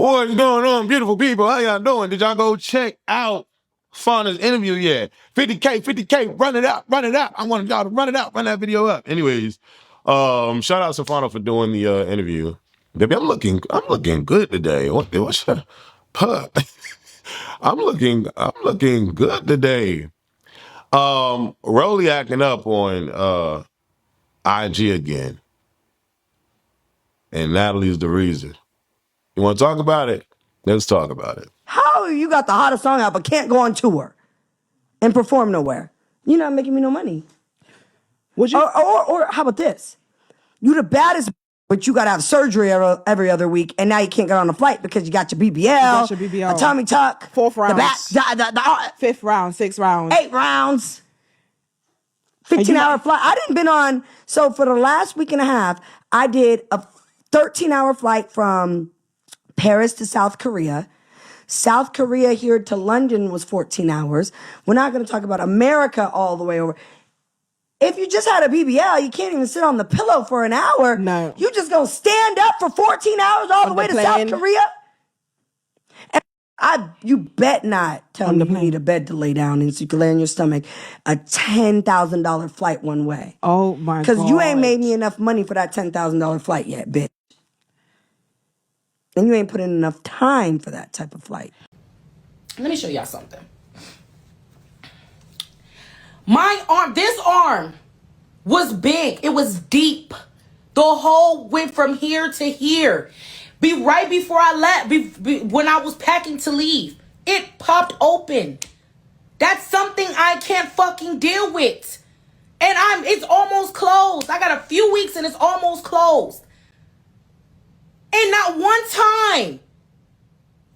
What's going on, beautiful people? How y'all doing? Did y'all go check out Fauna's interview yet? 50K, run it out. I want y'all to run it out, run that video up. Anyways, shout out to Fauna for doing the interview. Baby, I'm looking good today. What's your pup? I'm looking good today. Rollie acting up on IG again. And Natalie's the reason. You want to talk about it? Let's talk about it. How you got the hottest song out but can't go on tour and perform nowhere? You're not making me no money. Would you? Or how about this? You the baddest, but you got to have surgery every other week, and now you can't get on a flight because you got your BBL, a tummy tuck, 4th round, the 5th round, 6th round, 8 rounds, 15-hour flight. I didn't been on. So for the last week and a half, I did a 13-hour flight from Paris to South Korea. South Korea here to London was 14 hours. We're not going to talk about America all the way over. If you just had a BBL, you can't even sit on the pillow for an hour. No. You just going to stand up for 14 hours all the way to South Korea? And you bet not tell me you need a bed to lay down in so you can lay on your stomach. A $10,000 flight one way. Oh my God. Because you ain't made me enough money for that $10,000 flight yet, bitch. And you ain't put in enough time for that type of flight. Let me show y'all something. My arm, this arm was big. It was deep. The hole went from here to here. Right before I left, when I was packing to leave, it popped open. That's something I can't fucking deal with. And it's almost closed. I got a few weeks and it's almost closed. And not one time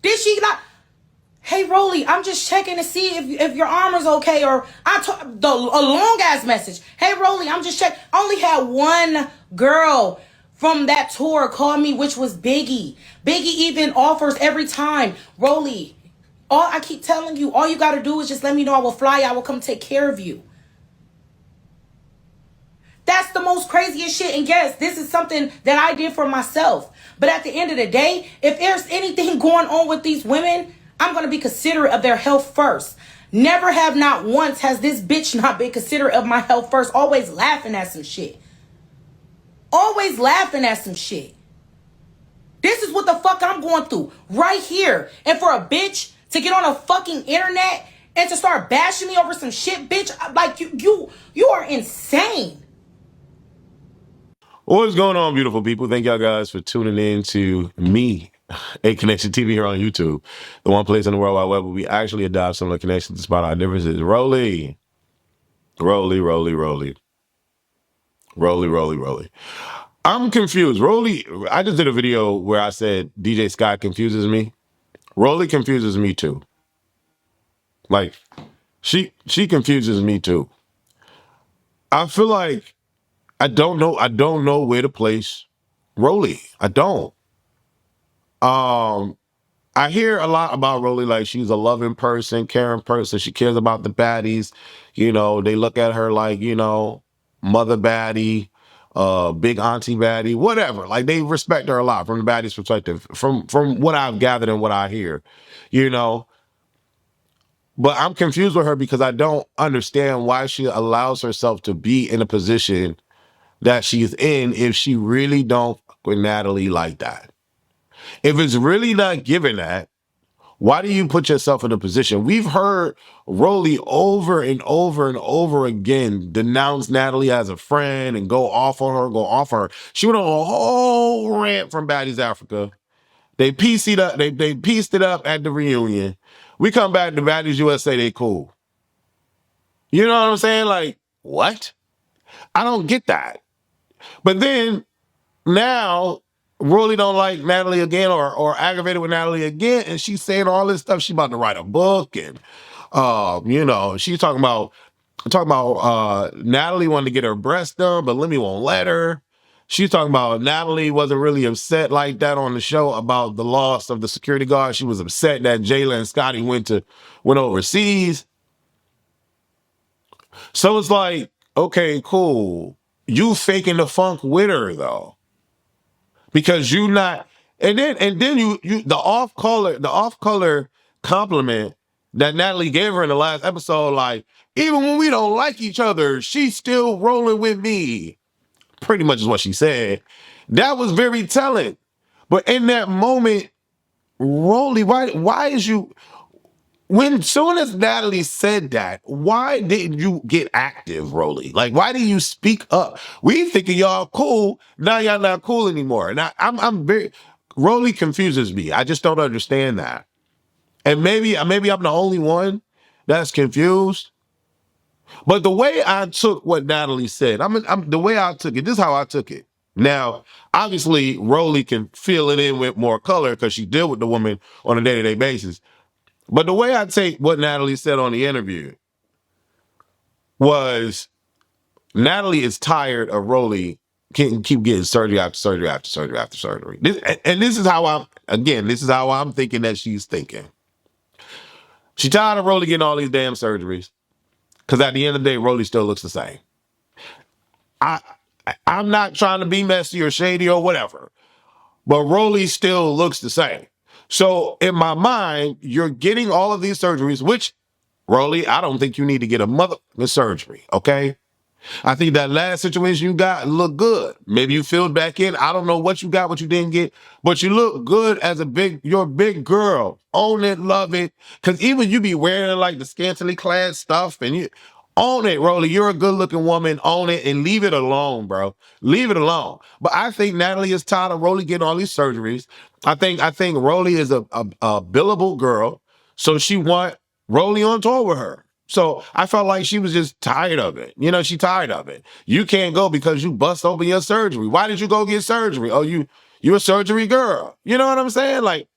did she not, hey, Rollie, I'm just checking to see if your arm is okay. Or a long ass message. Hey, Rollie, I'm just checking. I only had one girl from that tour call me, which was Biggie. Biggie even offers every time, Rollie, I keep telling you, all you got to do is just let me know. I will fly. I will come take care of you. That's the most craziest shit. And yes, this is something that I did for myself. But at the end of the day, if there's anything going on with these women, I'm going to be considerate of their health first. Never have not once has this bitch not been considerate of my health first. Always laughing at some shit. Always laughing at some shit. This is what the fuck I'm going through right here. And for a bitch to get on a fucking internet and to start bashing me over some shit, bitch, like you are insane. What's going on, beautiful people? Thank y'all guys for tuning in to me, A Connection TV here on YouTube. The one place in the World Wide Web where we actually adopt similar connections to spot our differences. Rollie. I'm confused. Rollie, I just did a video where I said djsky confuses me. Rollie confuses me too. Like, she confuses me too. I feel like I don't know where to place Rollie. I don't. I hear a lot about Rollie, like she's a loving person, caring person. She cares about the baddies. You know, they look at her like, you know, mother baddie, big auntie baddie, whatever. Like they respect her a lot from the baddies perspective, from what I've gathered and what I hear, you know. But I'm confused with her because I don't understand why she allows herself to be in a position that she's in if she really don't fuck with Natalie like that. If it's really not given that, why do you put yourself in a position? We've heard Rollie over and over again denounce Natalie as a friend and go off on her, She went on a whole rant from Baddies Africa. They pieced it up. They pieced it up at the reunion. We come back to Baddies USA, they cool. You know what I'm saying? Like, what? I don't get that. But then now Rollie don't like Natalie again or aggravated with Natalie again, and she's saying all this stuff. She's about to write a book, and you know, she's talking about Natalie wanted to get her breasts done, but Lemmy won't let her. She's talking about Natalie wasn't really upset like that on the show about the loss of the security guard. She was upset that Jayla and Scotty went overseas. So it's like, okay, cool. You faking the funk with her though. Because you not And then you the off color compliment that Natalie gave her in the last episode, like, even when we don't like each other, she's still rolling with me. Pretty much is what she said. That was very telling. But in that moment, Rollie, why is you when soon as Natalie said that, why didn't you get active, Rollie? Like, why didn't you speak up? We thinking y'all cool, now y'all not cool anymore. And I'm very Rollie confuses me. I just don't understand that. And maybe I'm the only one that's confused. But the way I took what Natalie said, the way I took it, this is how I took it. Now, obviously, Rollie can fill it in with more color because she deal with the woman on a day-to-day basis. But the way I take what Natalie said on the interview was Natalie is tired of Rollie keep getting surgery after surgery after surgery after surgery. This is how I'm thinking that she's thinking. She tired of Rollie getting all these damn surgeries because at the end of the day, Rollie still looks the same. I'm not trying to be messy or shady or whatever, but Rollie still looks the same. So in my mind, you're getting all of these surgeries, which, Rollie, I don't think you need to get a mother surgery, okay? I think that last situation you got looked good. Maybe you filled back in. I don't know what you got, what you didn't get, but you look good as you're a big girl. Own it, love it. Because even you be wearing like the scantily clad stuff and you own it, Rollie. You're a good looking woman. Own it and leave it alone, bro. Leave it alone. But I think Natalie is tired of Rollie getting all these surgeries. I think Rollie is a billable girl. So she want Rollie on tour with her. So I felt like she was just tired of it. You know, she tired of it. You can't go because you bust open your surgery. Why did you go get surgery? Oh, you a surgery girl. You know what I'm saying? Like,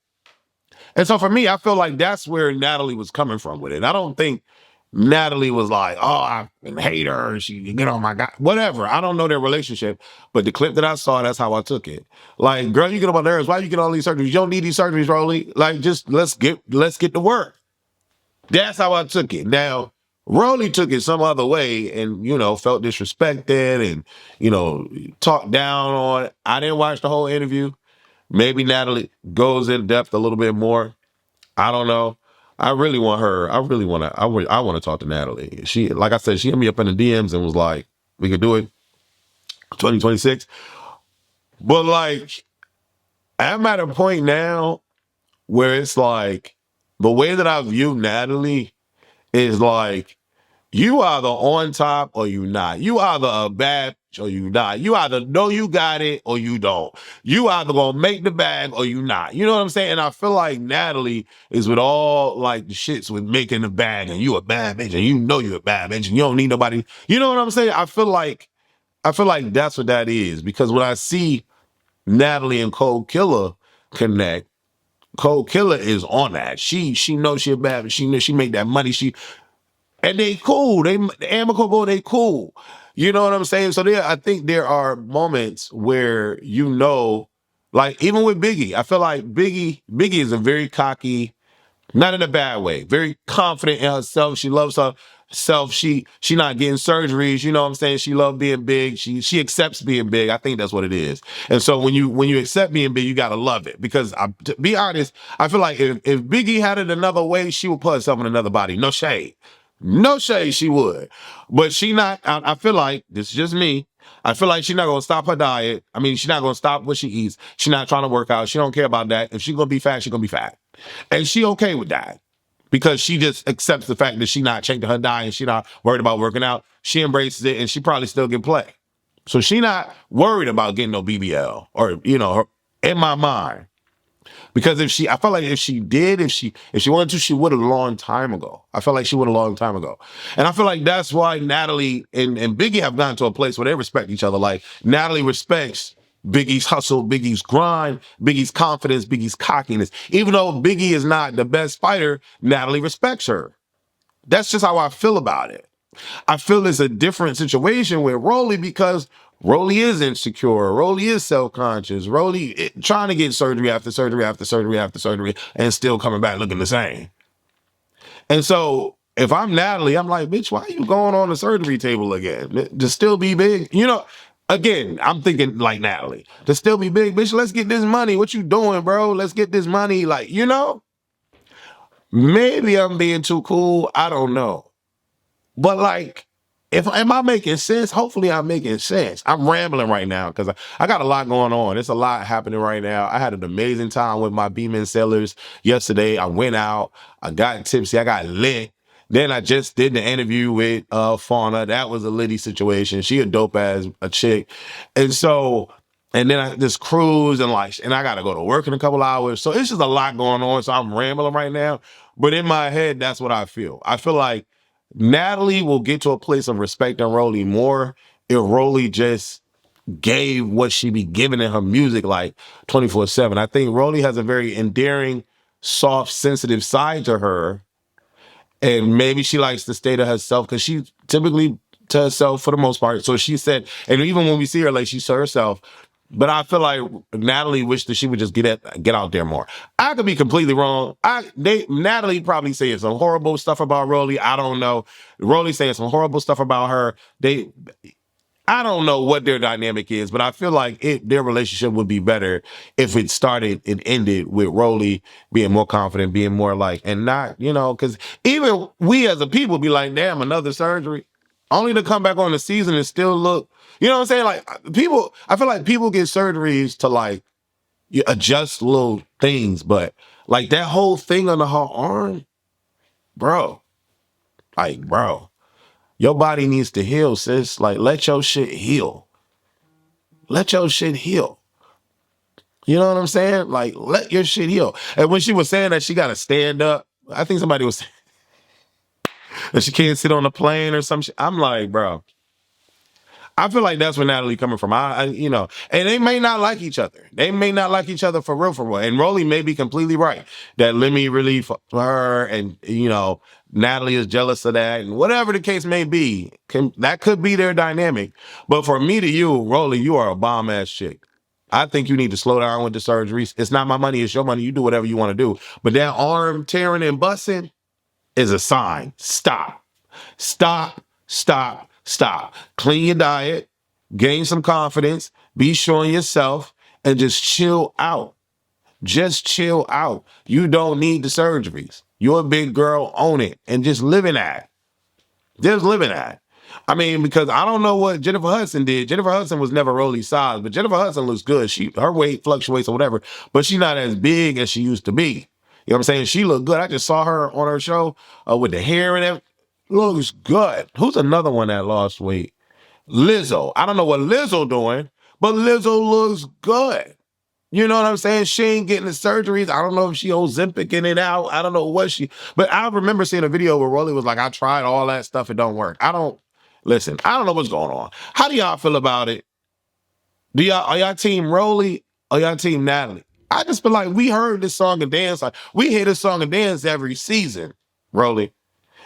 and so for me, I feel like that's where Natalie was coming from with it. I don't think Natalie was like, oh, I hate her. She get on my God, whatever. I don't know their relationship, but the clip that I saw, that's how I took it. Like, girl, you get on my nerves. Why you get all these surgeries? You don't need these surgeries, Rollie. Like, just let's get to work. That's how I took it. Now, Rollie took it some other way and, you know, felt disrespected and, you know, talked down on it. I didn't watch the whole interview. Maybe Natalie goes in depth a little bit more. I don't know. I really want to talk to Natalie. She, like I said, she hit me up in the DMs and was like, we could do it 2026. But like, I'm at a point now where it's like, the way that I view Natalie is like, you either on top or you not. You either a bad or you not. You either know you got it or you don't. You either gonna make the bag or you not. You know what I'm saying? And I feel like Natalie is with all like the shits with making the bag and you a bad bitch and you know you a bad bitch and you don't need nobody. You know what I'm saying? I feel like that's what that is. Because when I see Natalie and Koldkilla connect, Koldkilla is on that. She knows she a bad bitch. She knows she make that money. And they cool. They amicable. They cool. You know what I'm saying? So I think there are moments where, you know, like even with Biggie, I feel like Biggie is a very cocky, not in a bad way, very confident in herself. She loves herself. She not getting surgeries. You know what I'm saying? She loves being big. She accepts being big. I think that's what it is. And so when you accept being big, you gotta love it. Because to be honest, I feel like if Biggie had it another way, she would put herself in another body. No shade. No shade, she would. But she not, I feel like, this is just me, I feel like she's not going to stop her diet. I mean, she's not going to stop what she eats. She's not trying to work out. She don't care about that. If she's going to be fat, she's going to be fat. And she okay with that. Because she just accepts the fact that she not changing her diet. She not worried about working out. She embraces it and she probably still can play. So she not worried about getting no BBL or, you know, in my mind. Because I felt like if she wanted to, she would have a long time ago. I felt like she would a long time ago. And I feel like that's why Natalie and Biggie have gotten to a place where they respect each other. Like Natalie respects Biggie's hustle, Biggie's grind, Biggie's confidence, Biggie's cockiness. Even though Biggie is not the best fighter, Natalie respects her. That's just how I feel about it. I feel it's a different situation with Rollie because Rollie is insecure. Rollie is self-conscious. Rollie trying to get surgery after surgery after surgery after surgery and still coming back looking the same. And so if I'm Natalie, I'm like, bitch, why are you going on the surgery table again? To still be big? You know, again, I'm thinking like Natalie. To still be big, bitch, let's get this money. What you doing, bro? Let's get this money. Like, you know? Maybe I'm being too cool. I don't know. But like, am I making sense? Hopefully I'm making sense. I'm rambling right now because I got a lot going on. There's a lot happening right now. I had an amazing time with my Beeman sellers yesterday. I went out. I got tipsy. I got lit. Then I just did the interview with Fauna. That was a litty situation. She a dope ass a chick. And so, and then I just cruise and I got to go to work in a couple hours. So it's just a lot going on. So I'm rambling right now. But in my head, that's what I feel. I feel like Natalie will get to a place of respecting Rollie more if Rollie just gave what she be giving in her music like 24/7. I think Rollie has a very endearing, soft, sensitive side to her. And maybe she likes to stay to herself because she typically to herself for the most part. So she said, and even when we see her, like she's to herself. But I feel like Natalie wished that she would just get out there more. I could be completely wrong. Natalie probably saying some horrible stuff about Rollie. I don't know. Rollie saying some horrible stuff about her. I don't know what their dynamic is, but I feel like their relationship would be better if it started and ended with Rollie being more confident, being more like, and not, because even we as a people be like, damn, another surgery, only to come back on the season and still look, you know what I'm saying? Like I feel like people get surgeries to like adjust little things, but like that whole thing under her arm, bro, your body needs to heal, sis. Like, let your shit heal. Let your shit heal. You know what I'm saying? Like, let your shit heal. And when she was saying that she got to stand up, I think somebody was saying that she can't sit on a plane or some shit. I'm like, bro, I feel like that's where Natalie coming from. And they may not like each other. They may not like each other for real. And Rollie may be completely right that Lemmy really for her, and Natalie is jealous of that, and whatever the case may be, that could be their dynamic. But for me to you, Rollie, you are a bomb ass chick. I think you need to slow down with the surgeries. It's not my money, it's your money. You do whatever you want to do. But that arm tearing and busting is a sign. Stop. Stop. Stop. Stop. Clean your diet, gain some confidence, be sure in yourself, and just chill out. Just chill out. You don't need the surgeries. You're a big girl, own it, and just live in that. Just live in that. I mean, because I don't know what Jennifer Hudson did. Jennifer Hudson was never Rollie's size, but Jennifer Hudson looks good. Her weight fluctuates or whatever, but she's not as big as she used to be. You know what I'm saying? She looked good. I just saw her on her show with the hair and everything. Looks good. Who's another one that lost weight? Lizzo. I don't know what Lizzo doing, but Lizzo looks good. You know what I'm saying? She ain't getting the surgeries. I don't know if she Ozempicing it out. I don't know what but I remember seeing a video where Rollie was like, I tried all that stuff. It don't work. I don't know what's going on. How do y'all feel about it? Are y'all team Rollie or y'all team Natalie? I just feel like we heard this song and dance. Like we hear this song and dance every season, Rollie.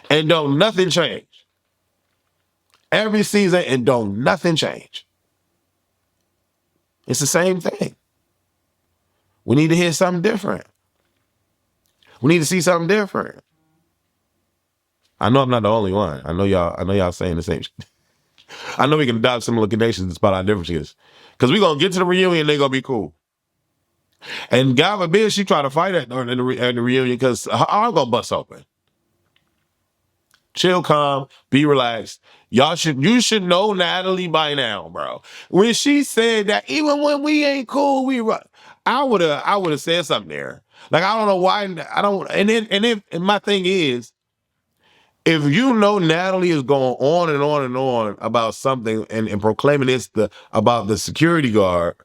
And don't nothing change. Every season and don't nothing change. It's the same thing. We need to hear something different. We need to see something different. I know I'm not the only one. I know y'all saying the same shit. I know we can adopt similar conditions despite our differences. Because we're going to get to the reunion, they're going to be cool. And God forbid she try to fight at the reunion because her arm going to bust open. Chill, calm, be relaxed. You should know Natalie by now, bro. When she said that, even when we ain't cool, I would have said something there. Like I don't know why I don't. And my thing is, if you know Natalie is going on and on and on about something and proclaiming about the security guard,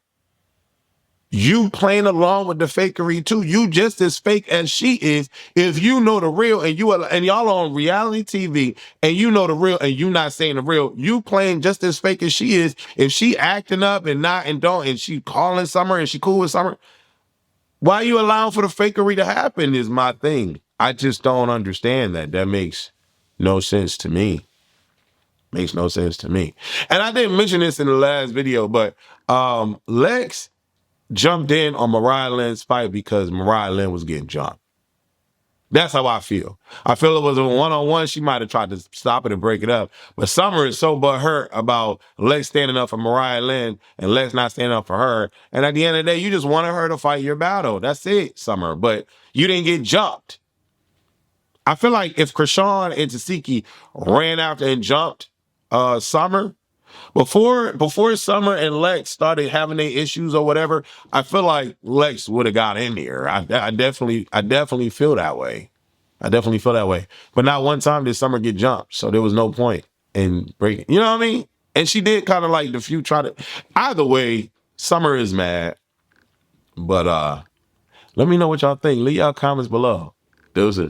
you playing along with the fakery too. You just as fake as she is. If you know the real and y'all on reality TV and you know the real and you not saying the real, you playing just as fake as she is. If she acting up and not and don't and she calling Summer and she cool with Summer, why are you allowing for the fakery to happen is my thing. I just don't understand that. That makes no sense to me. Makes no sense to me. And I didn't mention this in the last video, but Lex jumped in on Mariahlynn's fight because Mariahlynnn was getting jumped. That's how I feel. I feel it was a one-on-one. She might have tried to stop it and break it up. But Summer is so butthurt about Lex standing up for Mariahlynn and Lex not standing up for her. And at the end of the day, you just wanted her to fight your battle. That's it, Summer. But you didn't get jumped. I feel like if Chrisean and Tesehki ran after and jumped Summer, before Summer and Lex started having their issues or whatever, I feel like Lex would have got in there. I definitely feel that way. I definitely feel that way. But not one time did Summer get jumped, so there was no point in breaking. You know what I mean? And she did kind of like the few try to. Either way, Summer is mad. But let me know what y'all think. Leave y'all comments below. Deuces.